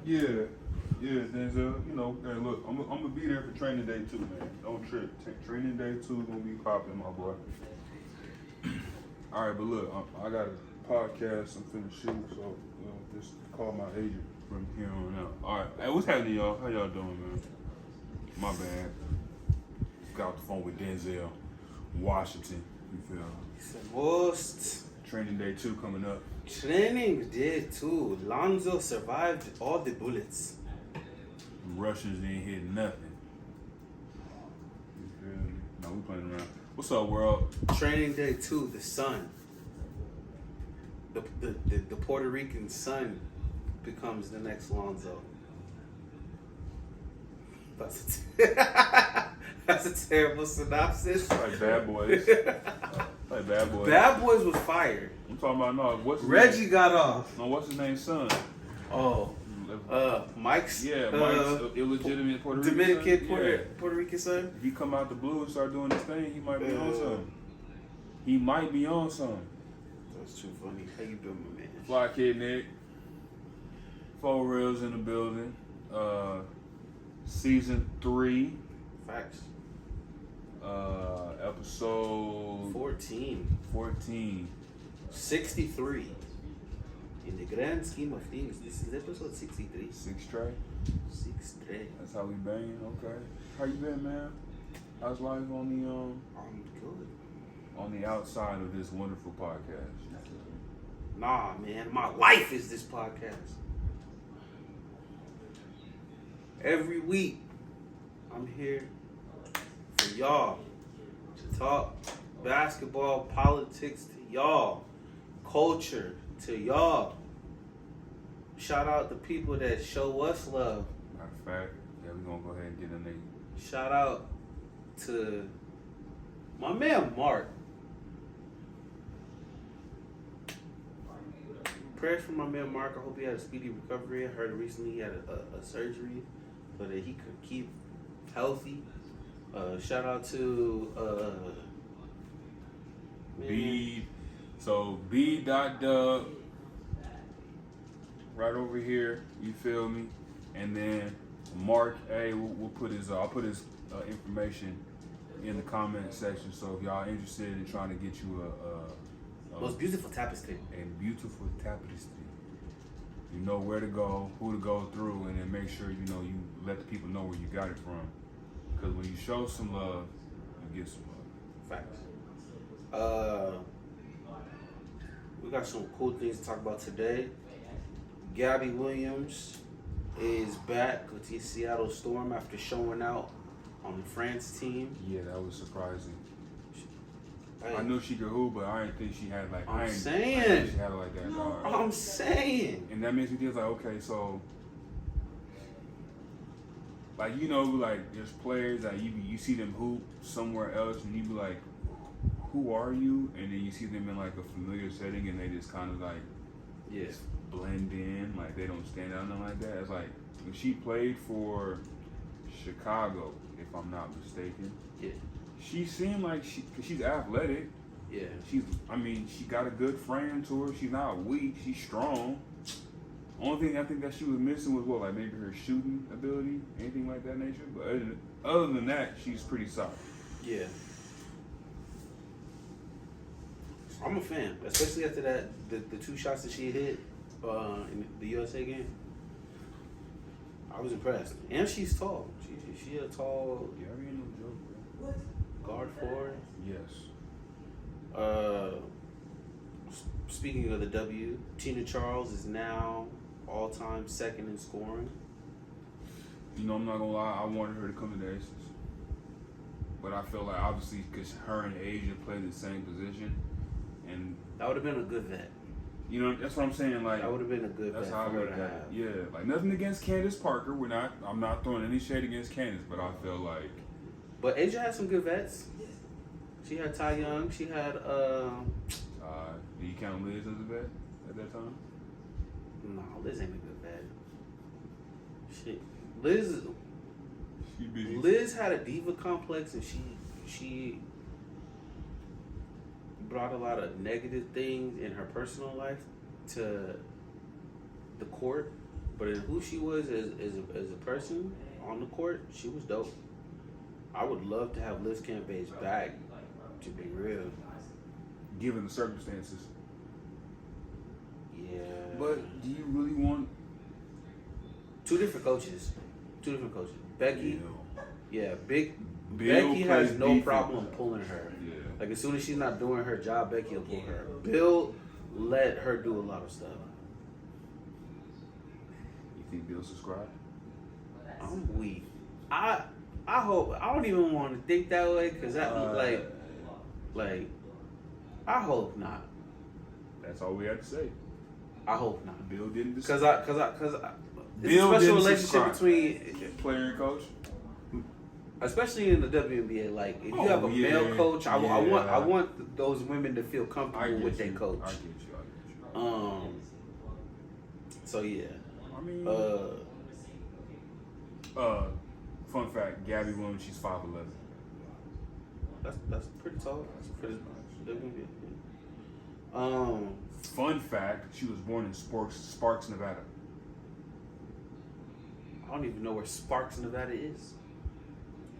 Yeah, Denzel. You know, hey, look, I'm gonna be there for training day 2, man. Don't trip. Training day 2 gonna be popping, my boy. All right, but look, I got a podcast. I'm finna shoot, so just call my agent from here on out. All right, hey, what's happening, y'all? How y'all doing, man? My bad. Got off the phone with Denzel, Washington. You feel me? Most Training day 2 coming up. training day 2. Lonzo survived all the bullets. The Russians ain't hit nothing. You feel me? No, we playing around. What's up, world? Training day 2. The son, the Puerto Rican son, becomes the next Lonzo. That's a terrible synopsis. Like Bad Boys. Like Bad Boys. Bad Boys was fired. I'm talking about what's his Reggie name? got off. No, what's his name? Son. Oh, Mike's. Yeah, Mike's illegitimate Puerto Rican Dominican son. Puerto Rican son. If he come out the blue and start doing his thing, he might be on something. He might be on something. That's too funny. How you doing, my man? Fly Kid Nick. 4 Reels in the building. Season 3. Facts. Episode 14. 63. In the grand scheme of things, this is episode 63. 6 tray. 63. That's how we banging. Okay. How you been, man? How's life on the I'm good. on the outside of this wonderful podcast? Nah, man. My life is this podcast. Every week, I'm here for y'all to talk basketball, politics to y'all, culture to y'all. Shout out the people that show us love. Matter of fact, yeah, we're gonna go ahead and get in there. Shout out to my man Mark. Prayers for my man Mark. I hope he had a speedy recovery. I heard recently he had a surgery so that he could keep healthy. Shout out to B. So B.Dub right over here. You feel me? And then Mark A. We'll put his. I'll put his information in the comment section. So if y'all interested in trying to get you a most beautiful tapestry. A beautiful tapestry. You know where to go, who to go through, and then make sure you let the people know where you got it from. Because when you show some love, you get some love. Facts. We got some cool things to talk about today. Gabby Williams is back with the Seattle Storm after showing out on the France team. Yeah, that was surprising. Hey, I knew she could hoop, but I didn't think she had like. I'm I didn't saying. think she had it like that. I'm saying. And that makes me feel like, okay, so, like like there's players that you see them hoop somewhere else, and you be like, who are you? And then you see them in like a familiar setting, and they just kind of like, just blend in, like they don't stand out, nothing like that. It's like when she played for Chicago, if I'm not mistaken. Yeah. She seemed like cause she's athletic. Yeah. She got a good frame to her. She's not weak. She's strong. Only thing I think that she was missing was like maybe her shooting ability, anything like that nature. But other than that, she's pretty solid. Yeah. I'm a fan, especially after that the 2 shots that she hit in the USA game. I was impressed, and she's tall. She a tall. Yeah, I mean, no joke, bro. What? Guard forward. Yes. Speaking of the W, Tina Charles is now all-time second in scoring. I'm not gonna lie. I wanted her to come to the Aces, but I feel like obviously because her and Asia play the same position, and that would have been a good vet. That's what I'm saying. Like that would have been a good. That's vet how I look at it. Yeah, like nothing against Candace Parker. I'm not throwing any shade against Candace, but I feel like. But Asia had some good vets. She had Ty Young. She had. Do you count Liz as a vet at that time? No, Liz ain't a good vet. Liz. She busy. Liz had a diva complex, and she brought a lot of negative things in her personal life to the court, But in who she was as a person on the court, she was dope. I would love to have Liz Campbell's back, to be real. Given the circumstances. Yeah. But do you really want... Two different coaches. Becky, Becky Bill has no defense. problem pulling her. Yeah. Like, as soon as she's not doing her job, Becky will pull her. Bill let her do a lot of stuff. You think Bill subscribed? I'm weak. I hope. I don't even want to think that way because like, I hope not. That's all we have to say. I hope not. Bill didn't Because it's Bill a special didn't relationship subscribe. between Player and coach? especially in the WNBA. Like, if you have a male coach, I want those women to feel comfortable with their coach. I get you. So yeah. I mean, fun fact: Gabby Williams, she's 5'11". That's pretty tall. For the WNBA. Fun fact: she was born in Sparks, Nevada. I don't even know where Sparks, Nevada is.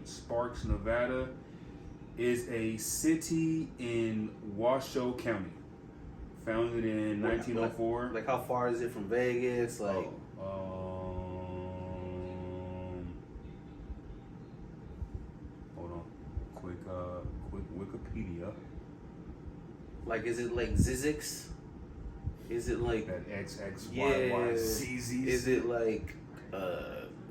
Sparks, Nevada is a city in Washoe County, founded in 1904. Like, how far is it from Vegas? Like, hold on, quick Wikipedia. like, is it like Zizix? Is it like That XXYYZZ. Is it like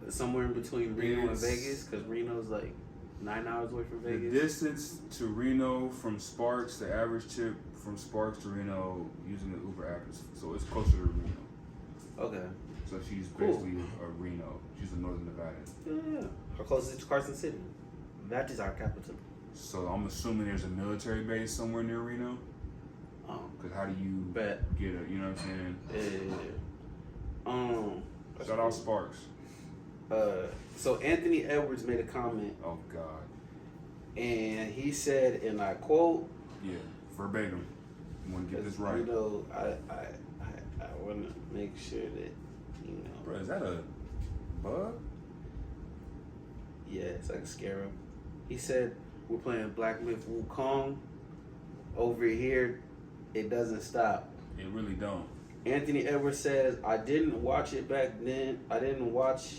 somewhere in between Reno and Vegas? Because Reno's like 9 hours away from Vegas. The distance to Reno from Sparks, the average trip from Sparks to Reno using the Uber app is, so it's closer to Reno. Okay. So she's basically a Reno. She's a Northern Nevada. Yeah. How close is it to Carson City? That is our capital. So I'm assuming there's a military base somewhere near Reno. Because how do you get it? You know what I'm saying? Shout out Sparks. So Anthony Edwards made a comment. Oh God. And he said, and I quote. Yeah, verbatim. You want to get this right. You know, I want to make sure that, you know. Bro, is that a bug? Yeah, it's like a scarab. He said, we're playing Black Myth Wukong. Over here, it doesn't stop. It really don't. Anthony Edwards says, I didn't watch it back then. I didn't watch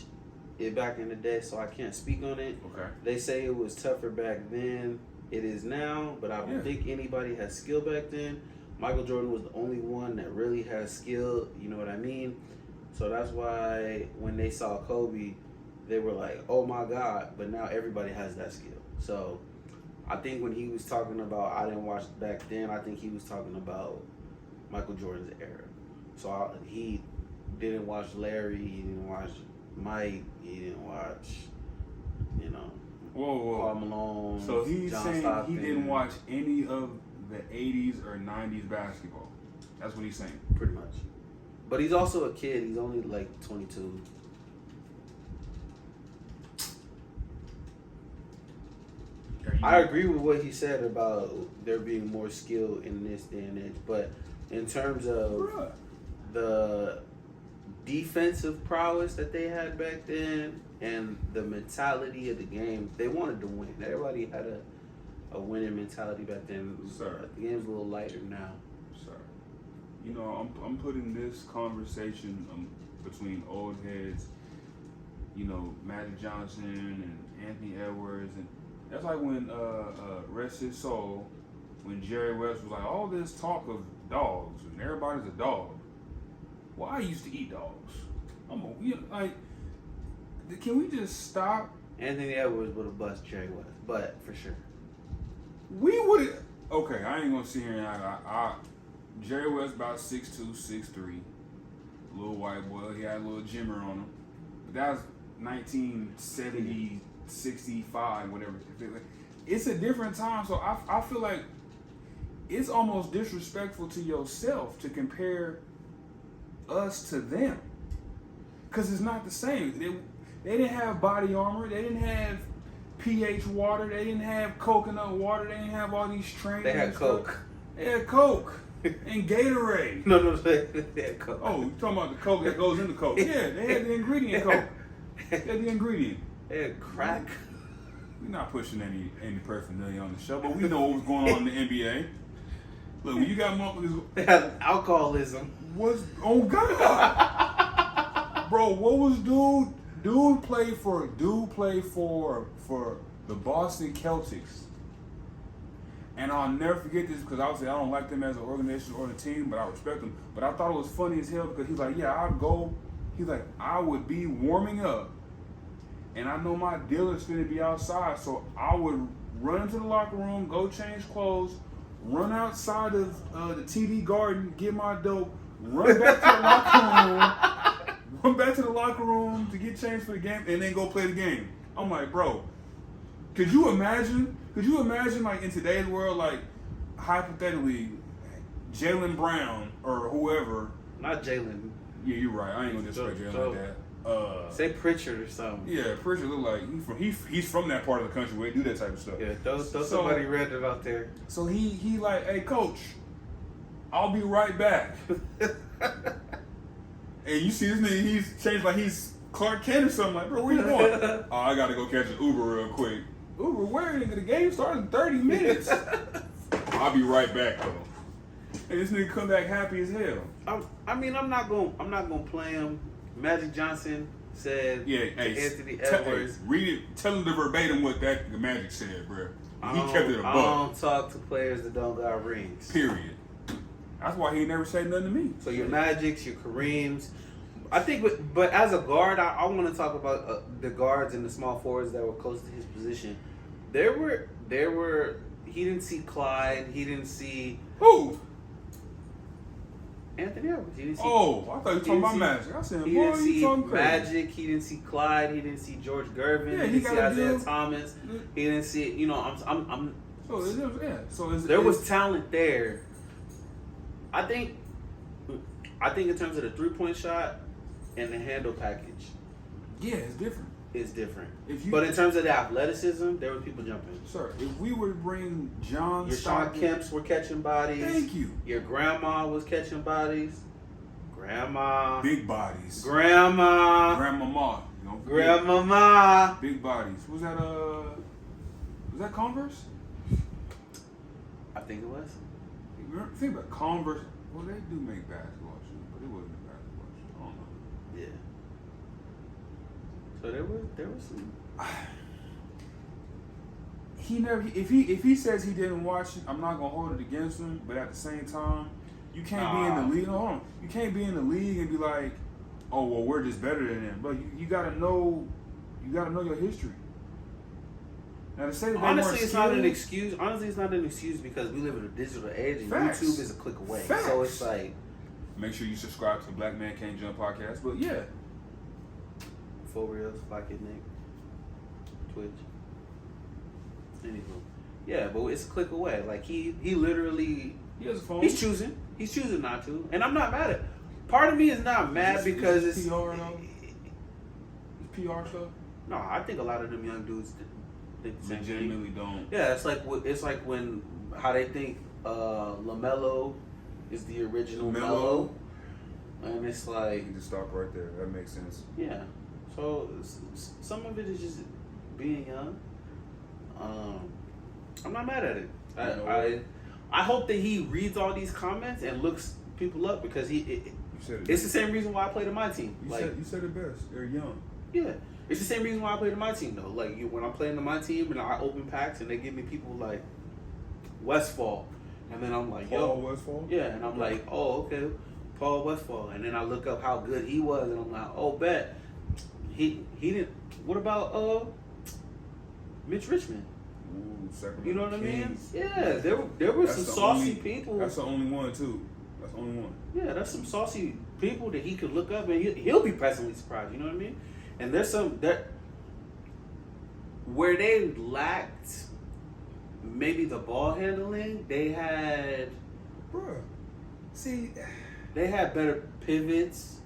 it back in the day, so I can't speak on it. Okay. They say it was tougher back then. It is now, but I don't think anybody had skill back then. Michael Jordan was the only one that really has skill, you know what I mean? So that's why when they saw Kobe, they were like, oh my God, but now everybody has that skill. So I think when he was talking about I didn't watch back then, I think he was talking about Michael Jordan's era. So he didn't watch Larry, he didn't watch Mike, he didn't watch, you know, Karl Malone. So he's John saying Stockton. he didn't watch any of the 80s or 90s basketball. That's what he's saying. Pretty much. But he's also a kid. He's only like 22. I agree with what he said about there being more skill in this day and age. But in terms of the defensive prowess that they had back then and the mentality of the game, they wanted to win. Everybody had a winning mentality back then. Sir. The game's a little lighter now. Sir. You know, I'm putting this conversation between old heads, you know, Magic Johnson and Anthony Edwards, and that's like when rest his soul, when Jerry West was like, all this talk of dogs and everybody's a dog. Well, I used to eat dogs. Can we just stop? Anthony Edwards would have bust Jerry West, but for sure. We would. Okay, I ain't gonna sit here and Jerry West about 6'2", 6'3", little white boy. He had a little jimmer on him. But that was 1970, 65, whatever. It's a different time, so I feel like it's almost disrespectful to yourself to compare us to them, because it's not the same. They didn't have body armor. They didn't have pH water. They didn't have coconut water. They didn't have all these trainers. They had Coke. They had Coke. And Gatorade. No, they had Coke. Oh, you talking about the Coke that goes in the Coke? Yeah, they had the ingredient Coke. They had the ingredient. They had crack. We're not pushing any paraphernalia on the show, but we know what was going on in the NBA. Look, when you got motherfuckers, They had alcoholism. oh God, bro, what was dude? Dude played for the Boston Celtics, and I'll never forget this because obviously I don't like them as an organization or a team, but I respect them. But I thought it was funny as hell because he's like, yeah, I'd go. He's like, I would be warming up, and I know my dealer's finna be outside, so I would run into the locker room, go change clothes, run outside of the TD Garden, get my dope, run back to the locker room to get changed for the game, and then go play the game. I'm like, bro, could you imagine like in today's world, like hypothetically, Jaylen Brown or whoever. Not Jaylen. Yeah, you're right. I ain't gonna disrespect Jaylen like that. Say Pritchard or something. Yeah, Pritchard look like he's from that part of the country where they do that type of stuff. Yeah, throw somebody random out there. So he like, hey coach, I'll be right back. And you see this nigga, he's changed like he's Clark Kent or something. Like, bro, where you going? Oh, I gotta go catch an Uber real quick. Uber, where? Nigga, the game starts in 30 minutes. I'll be right back though. And this nigga come back happy as hell. I'm not gonna play him. Magic Johnson said, "Yeah, hey, Anthony Edwards, read it. Tell him the verbatim what that the Magic said, bro. He kept it a buck. I don't talk to players that don't got rings. Period. That's why he never said nothing to me. So your Magics, your Kareems, I think. But as a guard, I want to talk about the guards and the small forwards that were close to his position. There were. He didn't see Clyde. He didn't see who. Anthony Edwards. He didn't see, I thought you were talking about Magic. I said, boy, he didn't see you talking crazy. Magic. He didn't see Clyde. He didn't see George Gervin. Yeah, he didn't see Isaiah Thomas. Yeah. He didn't see. You know, I'm. There was talent there. I think in terms of the 3-point shot and the handle package. Yeah, it's different. It's different. But in terms of the athleticism, there were people jumping. Sir, if we were to bring John Your Sean Kemps were catching bodies. Thank you. Your grandma was catching bodies. Grandma. Big bodies. Grandma. Grandmama. Grandmama. Big bodies. Was that Converse? I think it was. Think about Converse. Well, they do make basketball shoes, but it wasn't a basketball shoe. I don't know. Yeah. So there was some. He never. If he says he didn't watch it, I'm not gonna hold it against him. But at the same time, you can't be in the league. Hold on. You can't be in the league and be like, oh well, we're just better than them. But you gotta know. You gotta know your history. Now to say that honestly, it's not an excuse. Honestly, it's not an excuse because we live in a digital age and Facts. YouTube is a click away. Facts. So it's like, make sure you subscribe to the Black Man Can't Jump podcast. But yeah, Full Reels, Flagg, Nick, Twitch. Anywho, yeah, but it's a click away. Like he literally, he has a phone. He's choosing not to, and I'm not mad at. Part of me is not mad because it's PR though. It's PR stuff. No, I think a lot of them young dudes think the same thing. Legitimately don't. Yeah, it's like when how they think LaMelo is the original Melo, and it's like you can just stop right there. That makes sense. Yeah, so some of it is just being young. I'm not mad at it. I hope that he reads all these comments and looks people up because it's the same reason why I played in my team. You said it best. They're young. Yeah. It's the same reason why I played in my team, though. Like, when I'm playing in my team and I open packs and they give me people like Westfall, and then I'm like, Paul Westfall? Yeah, and I'm like, oh, okay, Paul Westfall. And then I look up how good he was, and I'm like, oh, bet. He didn't. What about Mitch Richmond? Ooh, you know what Kings. I mean? Yeah, there were some saucy people. That's the only one, too. That's the only one. Yeah, there's some saucy people that he could look up, and he'll be pleasantly surprised. You know what I mean? And there's some that where they lacked maybe the ball handling, they had they had better pivots.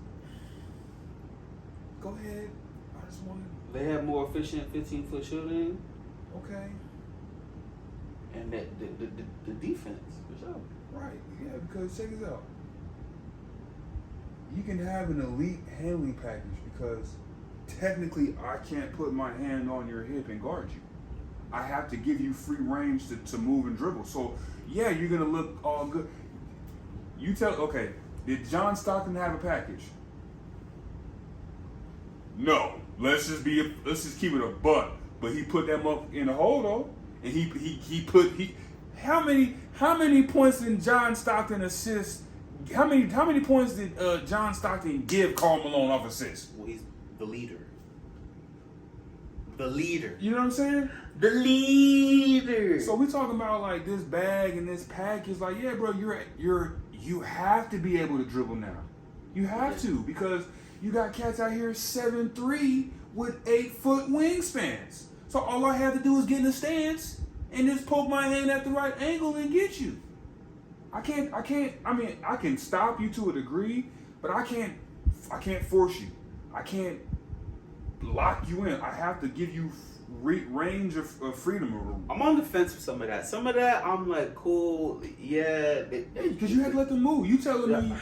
Go ahead. I just wanted. They had more efficient 15-foot shooting. Okay. And the defense for sure. Right, yeah, because check this out. You can have an elite handling package because technically I can't put my hand on your hip and guard you. I have to give you free range to move and dribble. So, yeah, you're going to look all good. You tell, okay, did John Stockton have a package? No. Let's just keep it a buck. But he put them up in the Holo, and how many points did John Stockton assist? How many points did John Stockton give Karl Malone off assist? Well, he's the leader. The leader. You know what I'm saying? The leader. So we talking about like this bag and this package. Like, yeah, bro, you have to be able to dribble now. You have to, because you got cats out here 7'3" with 8-foot wingspans. So all I have to do is get in the stance and just poke my hand at the right angle and get you. I can stop you to a degree, but I can't force you. I can't lock you in. I have to give you range of freedom. I'm on the fence with some of that. Some of that, I'm like, cool, yeah. Because you had to let them move. You telling me,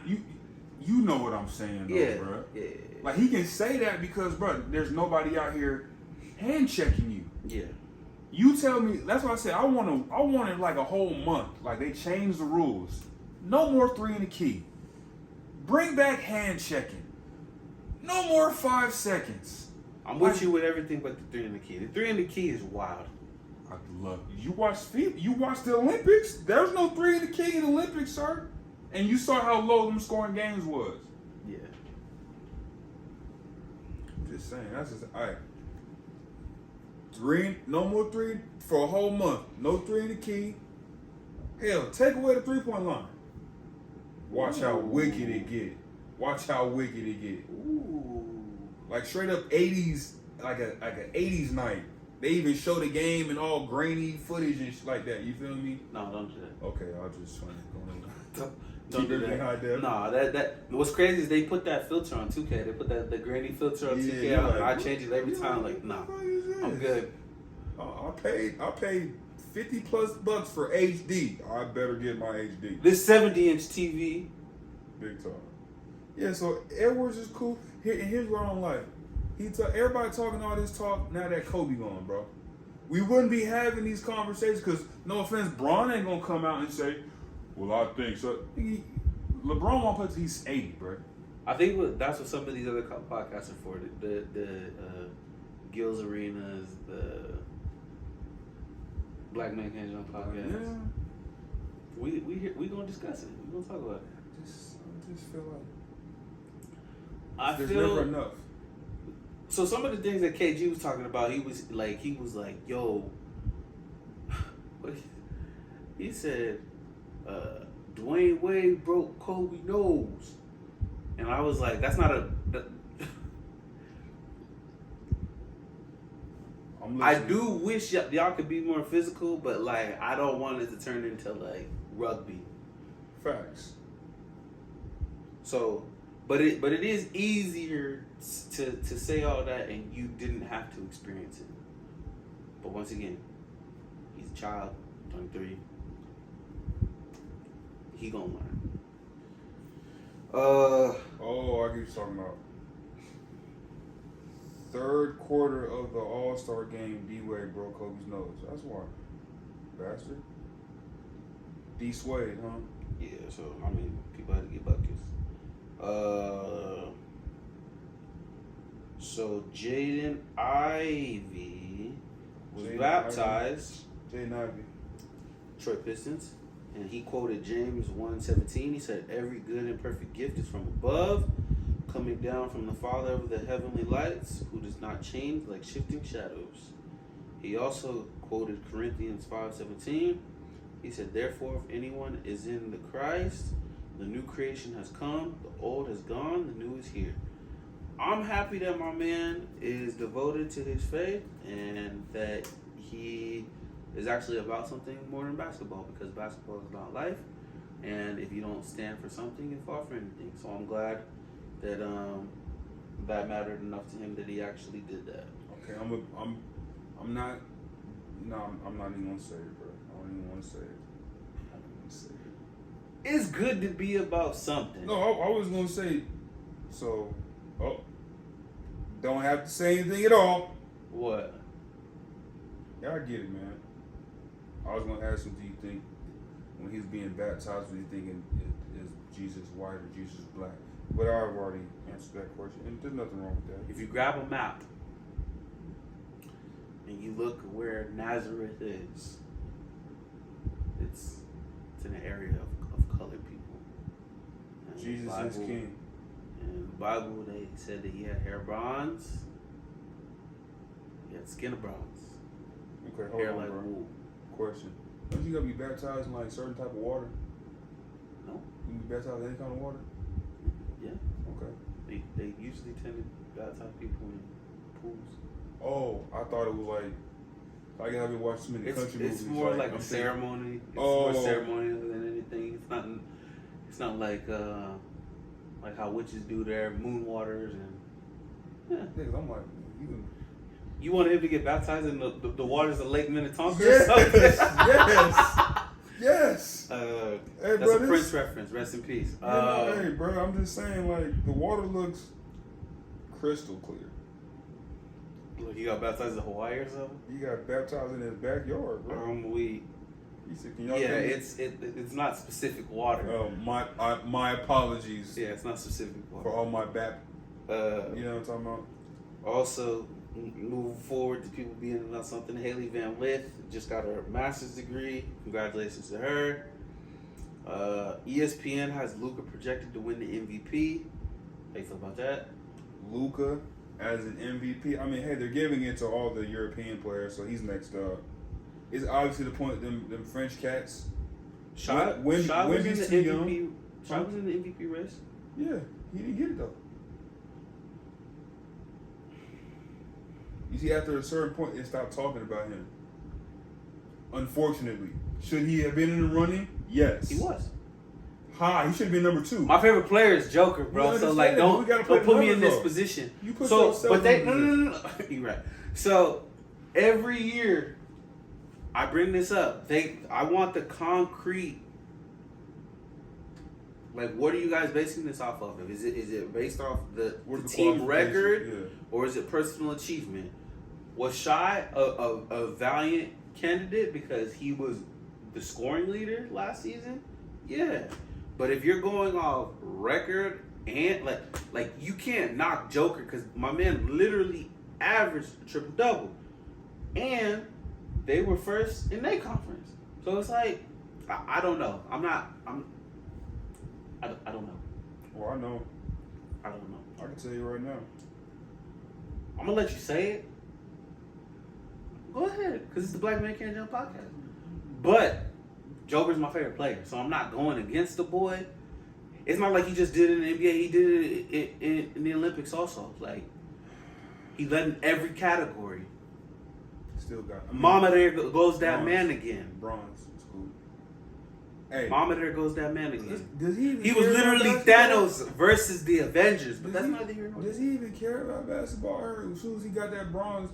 you know what I'm saying, though, bro. Yeah. Like, he can say that because, bro, there's nobody out here hand checking you. Yeah. You tell me. That's why I said I wanted like a whole month. Like, they changed the rules. No more 3 in the key. Bring back hand checking. No more 5 seconds. I'm with you with everything but the 3 in the key. The 3 in the key is wild. I love you. You watched the Olympics. There's no 3 in the key in the Olympics, sir. And you saw how low them scoring games was. Yeah. Just saying. That's just all right. No more 3 for a whole month. No 3 in the key. Hell, take away the 3-point line. Watch how wicked it get. Watch how wicked it get. Ooh. Like straight up 80s, like an 80s night. They even show the game and all grainy footage and shit like that. You feel me? No, don't do that. Okay, I'll just try to go Don't do that. Nah, that what's crazy is they put that filter on 2K. They put the grainy filter on 2K. Yeah, And I change it every time. Like, nah, I'm good. I paid $50+ for HD. I better get my HD. This 70-inch TV. Big time. Yeah, so Edwards is cool. Here's what I don't like. Everybody talking all this talk now that Kobe gone, bro. We wouldn't be having these conversations because, no offense, Braun ain't gonna come out and say, well, I think so. LeBron won't play till he's 80, bro. I think that's what some of these other podcasts are for. The Gills Arenas, the Black Man Can't Jump podcast. Yeah. We gonna discuss it. We gonna talk about it. I just feel like there's never enough. So some of the things that KG was talking about, he was like, yo, he said, Dwayne Wade broke Kobe nose. And I was like, that's not I do wish y'all could be more physical, but like, I don't want it to turn into like rugby. Facts. So, but it is easier to say all that and you didn't have to experience it. But once again, he's a child, 23. He gonna learn. I get you talking about. Third quarter of the All-Star game, D-Wade broke Kobe's nose. That's why. Bastard. D-Swade, huh? Yeah, so, I mean, people had to get buckets. So Jaden Ivey was baptized. Jaden Ivey. Troy Pistons. And he quoted James 1:17. He said, every good and perfect gift is from above, coming down from the Father of the heavenly lights, who does not change like shifting shadows. He also quoted Corinthians 5:17. He said, therefore, if anyone is in the Christ, the new creation has come, the old has gone, the new is here. I'm happy that my man is devoted to his faith and that he is actually about something more than basketball, because basketball is about life, and if you don't stand for something, you fall for anything. So I'm glad that that mattered enough to him that he actually did that. Okay, I'm not even gonna say it, bro. I don't even want to say it. it's good to be about something. No, I was gonna say, don't have to say anything at all. What? Yeah, I get it, man. I was gonna ask him, do you think when he's being baptized, do you think is Jesus white or Jesus black? But I've already answered that question, and there's nothing wrong with that. If you grab a map and you look where Nazareth is, it's in an area of colored people. And Jesus is king. In the Bible, they said that he had hair bronze. He had skin of bronze. Okay, hold hair on, like bro. wool. Question. Don't you gotta be baptized in like certain type of water? No. You can be baptized in any kind of water? Yeah. Okay. They usually tend to baptize people in pools. Oh, I thought it was like I guess I've been watching so many country movies. It's more like a ceremony. It's more ceremonial than anything. It's not like how witches do their moon waters and Niggas, I'm like, you want him to get baptized in the waters of Lake Minnetonka yes, or something? yes. Hey, hey, that's bro, a Prince reference. Rest in peace. Hey, bro, I'm just saying, like, the water looks crystal clear. Look, you got baptized in Hawaii or something? You got baptized in his backyard, bro. He said, can y'all it's not specific water. Oh, my apologies. Yeah, it's not specific water. For all my you know what I'm talking about? Also, moving forward to people being about something, Haley Van Lith just got her master's degree. Congratulations to her. ESPN has Luka projected to win the MVP. How you feel about that? Luka as an MVP. I mean, hey, they're giving it to all the European players, so he's next up. It's obviously the point them French cats. Shaun was in the MVP. Shaun was in the MVP race. Yeah, he didn't get it though. You see, after a certain point, they stopped talking about him. Unfortunately, should he have been in the running? Yes, he was. He should have been number 2. My favorite player is Joker, bro. So like, don't put me in this position. You put no. You're right. So every year, I bring this up. I want the concrete. Like, what are you guys basing this off of? Is it based off the team record, or is it personal achievement? Was Shy a valiant candidate because he was the scoring leader last season? Yeah, but if you're going off record and like you can't knock Joker because my man literally averaged a triple double, and they were first in their conference. So it's like I don't know. I don't know. Well, I know. I don't know. I can tell you right now. I'm gonna let you say it. Go ahead, because it's the Black Man Can't Jump podcast. But Joker's my favorite player, so I'm not going against the boy. It's not like he just did it in the NBA. He did it in the Olympics also. Like, he led in every category. Still got. Mama, there goes that man again. Bronze. It's cool. Hey. Mama, there goes that man again. Does he? He was literally Thanos versus the Avengers, but that's not the hero. Does he even care about basketball? I heard as soon as he got that bronze,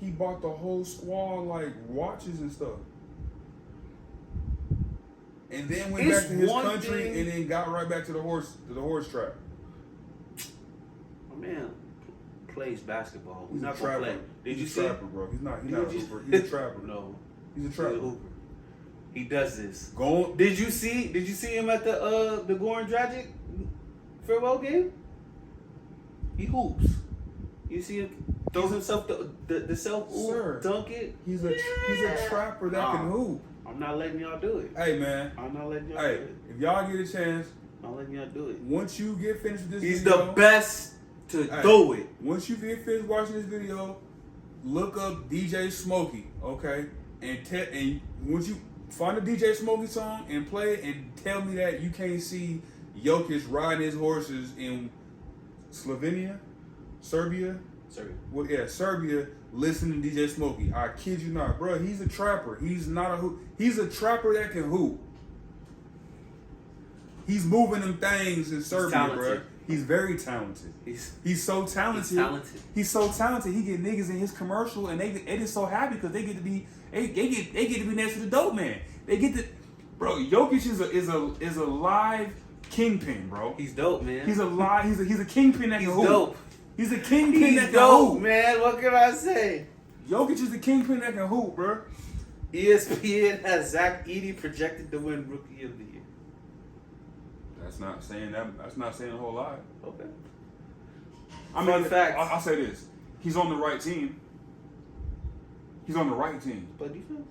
he bought the whole squad like watches and stuff. And then went back to his country and then got right back to the horse track. My man plays basketball. He's not a trapper. Play. Did you He's see? a trapper, bro. He's not a hooper. He's a trapper. No. He's a trapper. He's a hooper. He does this. Did you see him at the Goran Dragic farewell game? He hoops. You see him throw himself the self dunk it. He's a trapper that can hoop. I'm not letting y'all do it. Hey man. I'm not letting y'all do it. If y'all get a chance, I'm not letting y'all do it. Once you get finished with this He's video, the best to do it. Once you get finished watching this video, look up DJ Smokey, okay? And once you find a DJ Smokey song and play it and tell me that you can't see Jokic riding his horses in Slovenia, Serbia. Well, yeah, Serbia. Listening to DJ Smokey. I kid you not, bro. He's a trapper. He's not a hoop. He's a trapper that can hoop. He's moving them things in Serbia, bro. He's very talented. He's so talented. He's so talented. He get niggas in his commercial, and they just so happy because they get to be next to the dope man. They get to Bro, Jokic is a live kingpin, bro. He's dope, man. He's a kingpin that can hoop. Dope. He's a kingpin that can dope, hoop. man. What can I say? Jokic is the kingpin that can hoop, bro. ESPN has Zach Edey projected to win Rookie of the Year. That's not saying that. That's not saying a whole lot. Okay. Fun fact. I'll say this: he's on the right team. He's on the right team. But defense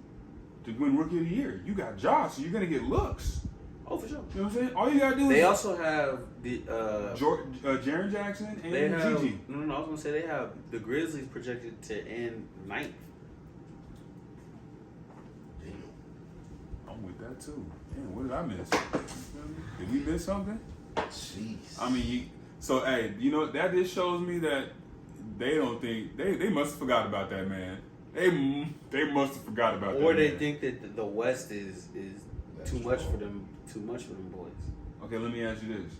to win Rookie of the Year, you got Josh. So you're gonna get looks. Oh, for sure. You know what I'm saying? All you gotta do is. They also have the Jaren Jackson and Gigi. No. I was gonna say they have the Grizzlies projected to end 9th. I'm with that too. Damn, what did I miss? Did we miss something? Jeez. I mean, so hey, you know that just shows me that they don't think they must have forgot about that man. They must have forgot about that. Or they man. think that the West is too much for them. Too much for them boys. Okay, let me ask you this: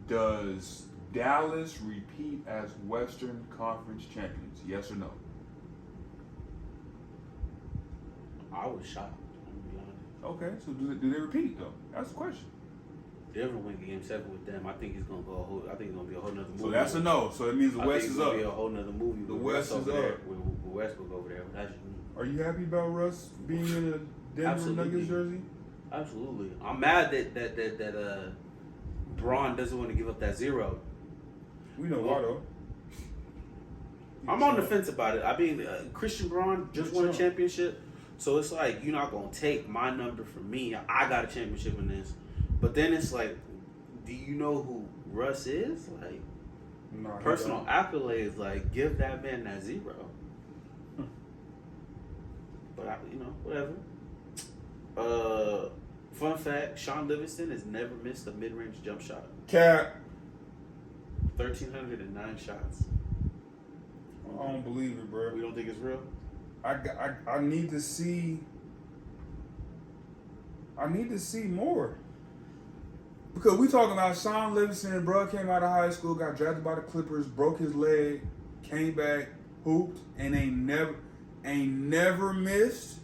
does Dallas repeat as Western Conference champions? Yes or no? I was shocked. I'm gonna be honest. Okay, so do they repeat though? That's the question. They're gonna win Game 7 with them. I think it's gonna go. I think it's gonna be a whole nother movie. So that's a no. So it means the West is up. Be a whole nother movie. The with West Russ is over there, up. with Westbrook over there. Are you happy about Russ being in a Denver Absolutely. Nuggets jersey? Absolutely. I'm mad that Braun doesn't want to give up that 0. We know why though. I'm on the fence about it. I mean, Christian Braun just won a championship, so it's like you're not gonna take my number from me. I got a championship in this, but then it's like, do you know who Russ is? Like, No, personal accolades, like give that man that 0. But whatever. Fun fact: Shaun Livingston has never missed a mid-range jump shot. Cap. 1,309 shots. I don't believe it, bro. We don't think it's real. I need to see. I need to see more. Because we talking about Shaun Livingston, bro, came out of high school, got drafted by the Clippers, broke his leg, came back, hooped, and ain't never missed.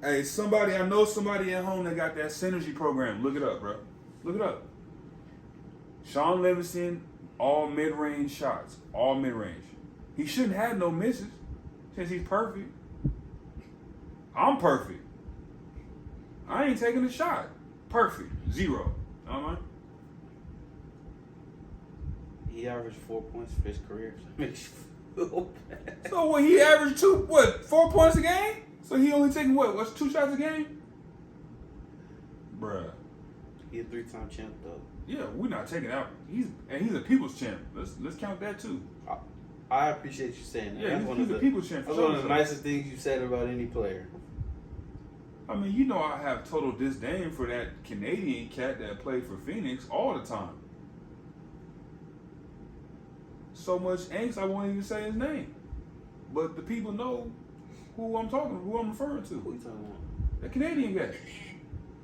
Hey, I know somebody at home that got that synergy program. Look it up, bro. Look it up. Shaun Livingston, all mid-range shots. All mid-range. He shouldn't have no misses since he's perfect. I'm perfect. I ain't taking a shot. Perfect. 0. Am He averaged 4 points for his career. So it makes you feel bad. So what, he averaged 4 points a game? So he only taking what's 2 shots a game? Bruh. He a 3-time champ though. Yeah, we're not taking out. He's a people's champ. Let's count that too. I appreciate you saying that. Yeah, he's a people's champ. That's one of the nicest things you said about any player. I mean, you know I have total disdain for that Canadian cat that played for Phoenix all the time. So much angst I won't even say his name. But the people know who I'm referring to. Who you talking about? The Canadian guy.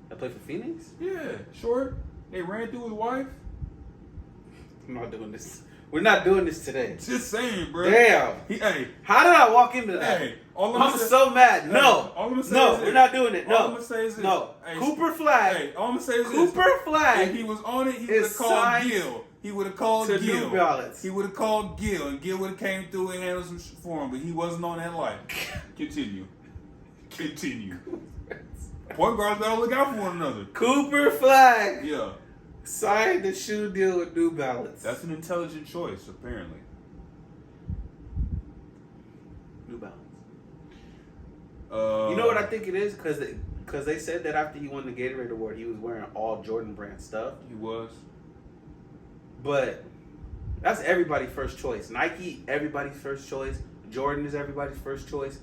That played for Phoenix? Yeah, short. They ran through his wife. I'm not doing this. We're not doing this today. Just saying, bro. Damn. How did I walk into that? Hey, I'm so mad. No. We're not doing it. No. All I'm gonna say is this. No. Hey, Cooper Flagg. Hey, all I'm gonna say is Cooper this. Flagg. If he was on it, he would have called Gil. He would have called to Gil. New Balance. He would have called Gil, and Gil would have came through and handled some shit for him, but he wasn't on that life. Continue. Point guards gotta look out for one another. Cooper Flagg. Yeah. Signed the shoe deal with New Balance. That's an intelligent choice, apparently. New Balance. You You know what I think it is? Because they said that after he won the Gatorade Award, he was wearing all Jordan brand stuff. He was. But that's everybody's first choice. Nike, everybody's first choice. Jordan is everybody's first choice.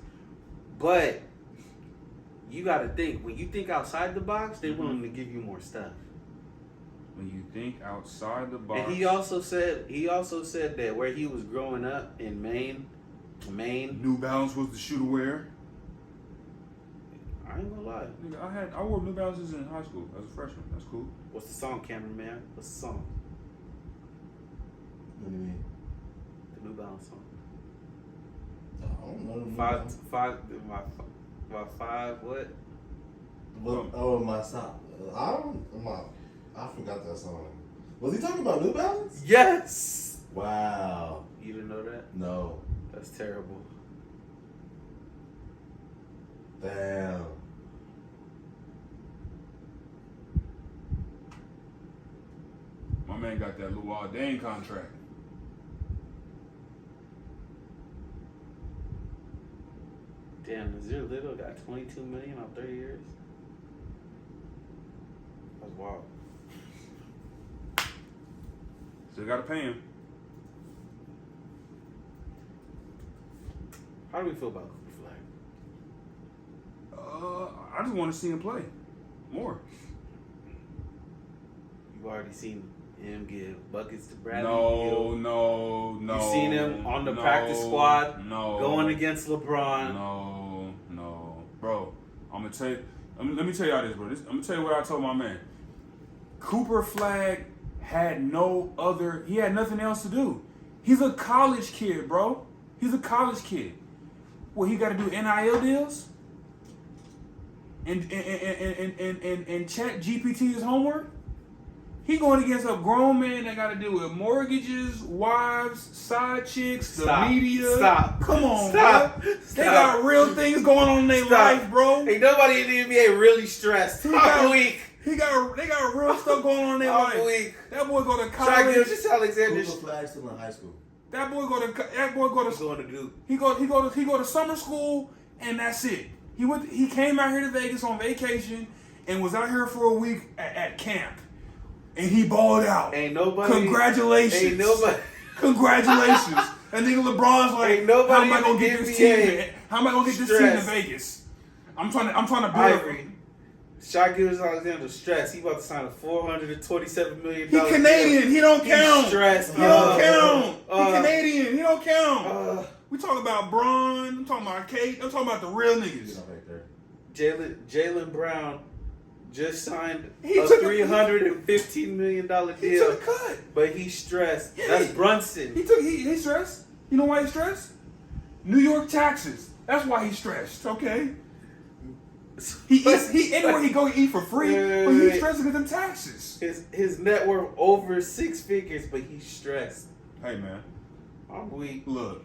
But you got to think, when you think outside the box, they're willing to give you more stuff. When you think outside the box. And he also said that where he was growing up in Maine. New Balance was the shoe to wear. I ain't gonna lie. Nigga, I wore New Balances in high school as a freshman. That's cool. What's the song, cameraman? What's the song? What do you mean? The New Balance song. I don't know. My five what? My stop. I forgot that song. Was he talking about New Balance? Yes. Wow. You didn't know that? No. That's terrible. Damn. My man got that Luol Deng contract. Damn, Nazir Little got $22 million on 30 years. That's wild. Still gotta pay him. How do we feel about Cooper Flagg? I just want to see him play more. You've already seen him give buckets to Bradley. No. You seen him on the practice squad going against LeBron. No. Bro, I'm going to tell you. Let me tell y'all this, bro. I'm going to tell you what I told my man. Cooper Flagg he had nothing else to do. He's a college kid, bro. He's a college kid. What, he got to do NIL deals? And chat GPT his homework? He going against a grown man that got to deal with mortgages, wives, side chicks, the media. Stop. Come on, Stop. bro. They got real things going on in their life, bro. Ain't nobody in the NBA really stressed. I'm weak. They got real stuff going on in their life. I'm weak. That boy go to Shaq college. Alexander. Cooper Flagg still in high school. That boy go to He's going to Duke. He go to summer school, and that's it. He came out here to Vegas on vacation and was out here for a week at camp, and he balled out. Ain't nobody. Congratulations. Ain't nobody. Congratulations. And nigga LeBron's like, Ain't nobody how am I gonna get this team? How am I gonna get this team to stressed. Vegas? I'm trying to build. Ivory. Shaq Alexander stressed. He about to sign a $427 million. He Canadian. He don't count. Stressed. He don't count. He Canadian. He don't count. We talking about Braun. I'm talking about Kate. I'm talking about the real niggas. Jaylen Brown just signed a $315 million deal. He took a cut. But he's stressed. Yeah, That's Brunson. He stressed. You know why he's stressed? New York taxes. That's why he's stressed. Okay. He anywhere he go, he eat for free, but he's stressing because them taxes. His net worth over 6 figures, but he's stressed. Hey man, I'm weak. Look,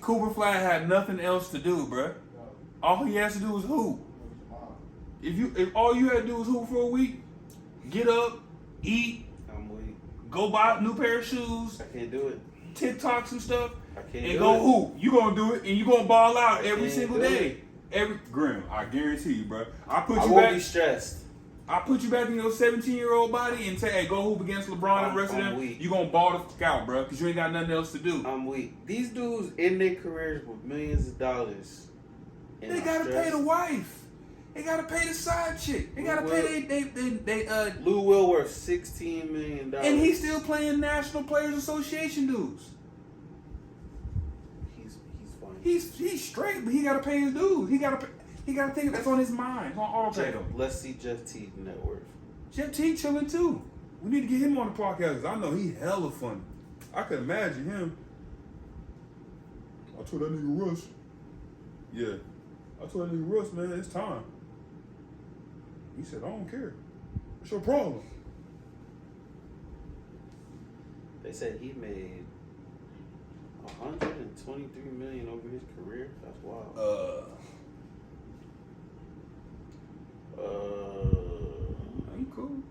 Cooper Flagg had nothing else to do, bruh. All he has to do is hoop. If all you had to do was hoop for a week, get up, eat, I'm weak. Go buy a new pair of shoes. I can't do it. TikToks and stuff, I can't and do go it. hoop. You gonna do it, and you gonna ball out every single day. It. Grim, I guarantee you, bro. I won't be stressed. I put you back in your 17-year-old body and say, hey, go hoop against LeBron and the rest of them. Weak. You gonna ball the fuck out, bro, because you ain't got nothing else to do. I'm weak. These dudes in their careers with millions of dollars. They gotta pay the wife. They gotta pay the side chick. They gotta pay they Lou Will worth $16 million. And he's still playing National Players Association dues. He's straight, but he gotta pay his dues. He gotta think that's on his mind. It's on all pay them. Let's see Jeff Teague's net worth. Jeff Teague chilling too. We need to get him on the podcast. I know he hella funny. I could imagine him. I told that nigga Russ. Yeah. I told that nigga Russ, man, it's time. He said, I don't care. What's your problem? They said he made $123 million over his career. That's wild. Ain't cool.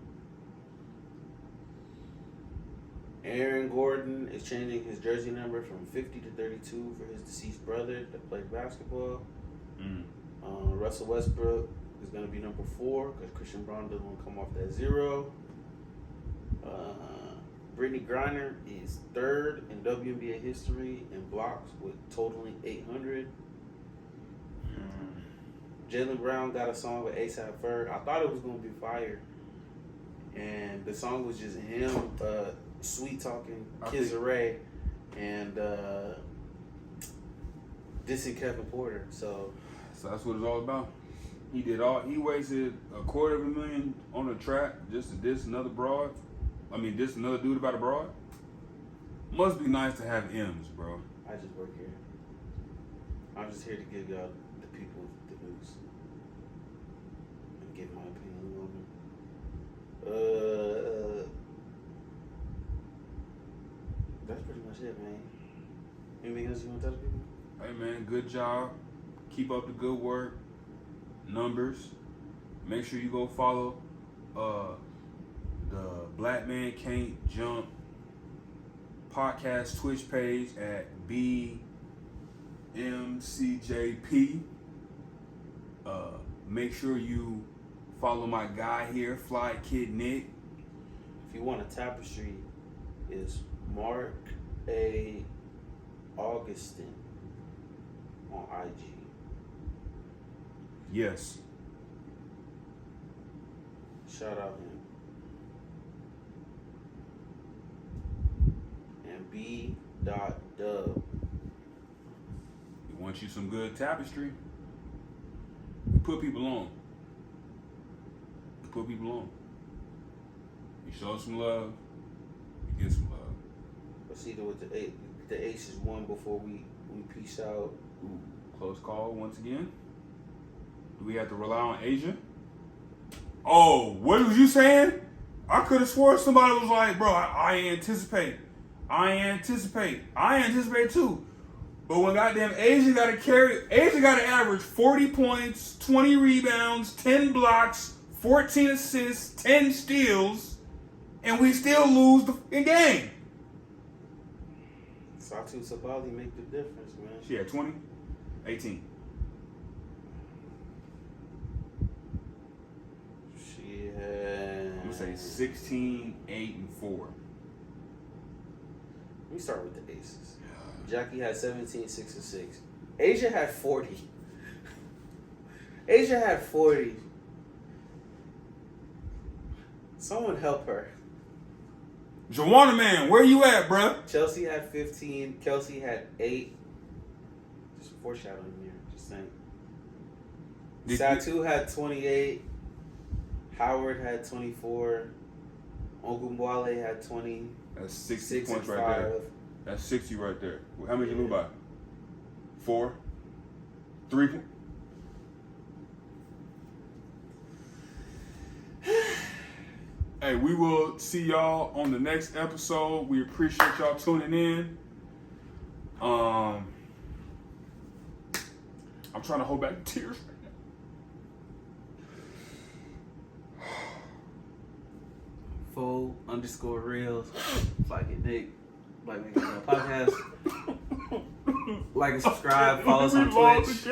Aaron Gordon is changing his jersey number from 50 to 32 for his deceased brother that played basketball. Russell Westbrook is going to be number 4 because Christian Braun doesn't want to come off that 0. Britney Griner is 3rd in WNBA history in blocks with totaling 800. Jaylen Brown got a song with ASAP Ferg. I thought it was going to be fire. And the song was just him sweet talking Kids Array and dissing Kevin Porter. So that's what it's all about. He wasted $250,000 on a track just to diss another broad. Diss another dude about a broad. Must be nice to have M's, bro. I just work here. I'm just here to give y'all the people the news. And give my opinion. That's pretty much it, man. Anything else you want to tell the people? Hey man, good job. Keep up the good work. Numbers. Make sure you go follow the Black Man Can't Jump podcast Twitch page at BMCJP. Make sure you follow my guy here, Fly Kid Nick. If you want a tapestry, it's Mark A. Augustin on IG. Yes. Shout out him. And B.Dub. We want you some good tapestry. You put people on. You put people on. You show some love. You get some love. Let's see what the Aces won before we peace out. Ooh, close call once again. Do we have to rely on Asia? Oh, what was you saying? I could have swore somebody was like, bro, I anticipate too. But when goddamn Asia got to average 40 points, 20 rebounds, 10 blocks, 14 assists, 10 steals, and we still lose the game. Satu Sabali make the difference, man. She had 20, 18. She had... I'm going to say 16, 8, and 4. Let me start with the Aces. Jackie had 17, 6, and 6. Asia had 40. Asia had 40. Someone help her. Joanna, man, where you at, bruh? Chelsea had 15. Kelsey had 8. Just foreshadowing here. Just saying. Satu had 28. Howard had 24. Ogunbwale had 20. That's 60 points right there. That's 60 right there. How many did you lose by? 4? 3? Hey, we will see y'all on the next episode. We appreciate y'all tuning in. I'm trying to hold back the tears right now. Full_reels. Like it, Nick. Like we got a podcast. Like and subscribe. Follow us on Twitch.